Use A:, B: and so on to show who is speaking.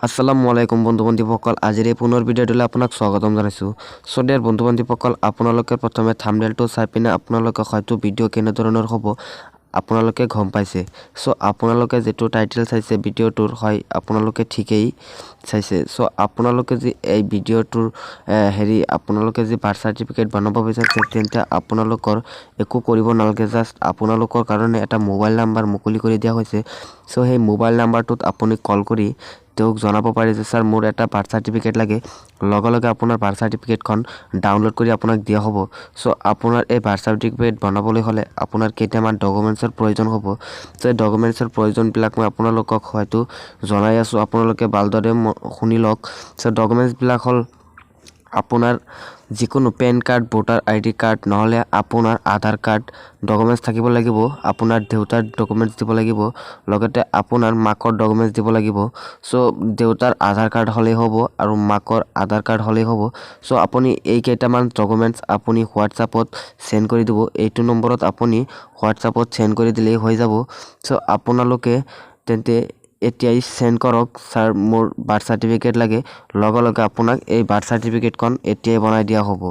A: আসসালামু আলাইকুম বন্ধু বান্ধৱীসকল আজিৰ এই পুনৰ ভিডিঅ'টোলৈ আপোনাক স্বাগতম জনাইছোঁ। সো ডিয়াৰ বন্ধু বান্ধৱীসকল আপোনালোকে প্ৰথমে থাম্বনেইলটো চাই পিনে আপোনালোকে হয়তো ভিডিঅ' কেনেধৰণৰ হ'ব আপোনালোকে গম পাইছে। সো আপোনালোকে যেটো টাইটেল চাইছে ভিডিঅ'টোৰ হয় আপোনালোকে ঠিকই চাইছে। সো আপোনালোকে যে এই ভিডিঅ'টোৰ আপোনালোকে যে বাৰ্থ চাৰ্টিফিকেট বনাব বিচাৰিছে তেন্তে আপোনালোকৰ একো কৰিব নালাগে, জাষ্ট আপোনালোকৰ কাৰণে এটা মোবাইল নাম্বাৰ মুকলি কৰি দিয়া হৈছে। সো সেই মোবাইল নাম্বাৰটোত আপুনি কল কৰি তেওঁক জনাব পাৰে যে স্যাৰ মোৰ এটা বাৰ্থ চাৰ্টিফিকেট লাগে, লগে লগে আপোনাৰ বাৰ্থ চাৰ্টিফিকেটখন ডাউনলোড কৰি আপোনাক দিয়া হ'ব। সো আপোনাৰ এই বাৰ্থ চাৰ্টিফিকেট বনাবলৈ হ'লে আপোনাৰ কেইটামান ডকুমেণ্টছৰ প্ৰয়োজন হ'ব। সো এই ডকুমেণ্টছৰ প্ৰয়োজনবিলাক মই আপোনালোকক হয়তো জনাই আছোঁ, আপোনালোকে ভালদৰে শুনি লওক। সো ডকুমেণ্টছবিলাক হ'ল আপোনাৰ যিকোনো PAN card, voter ID card নহ'লে আপোনাৰ আধাৰ কাৰ্ড ডকুমেণ্টছ থাকিব লাগিব, আপোনাৰ দেউতাৰ ডকুমেণ্টছ দিব লাগিব, লগতে আপোনাৰ মাকৰ ডকুমেণ্টছ দিব লাগিব। সো দেউতাৰ আধাৰ কাৰ্ড হ'লেই হ'ব আৰু মাকৰ আধাৰ কাৰ্ড হ'লেই হ'ব। সো আপুনি এই কেইটামান ডকুমেণ্টছ আপুনি হোৱাটছআপত সেন্ড কৰি দিব, এইটো নম্বৰত আপুনি হোৱাটছআপত সেন্ড কৰি দিলেই হৈ যাব। সো আপোনালোকে তেন্তে এতিয়াই সেন্ড কৰক, স্যাৰ মোৰ বাৰ্থ চাৰ্টিফিকেট লাগে, লগে লগে আপোনাক এই বাৰ্থ চাৰ্টিফিকেটখন এতিয়াই বনাই দিয়া হ'ব।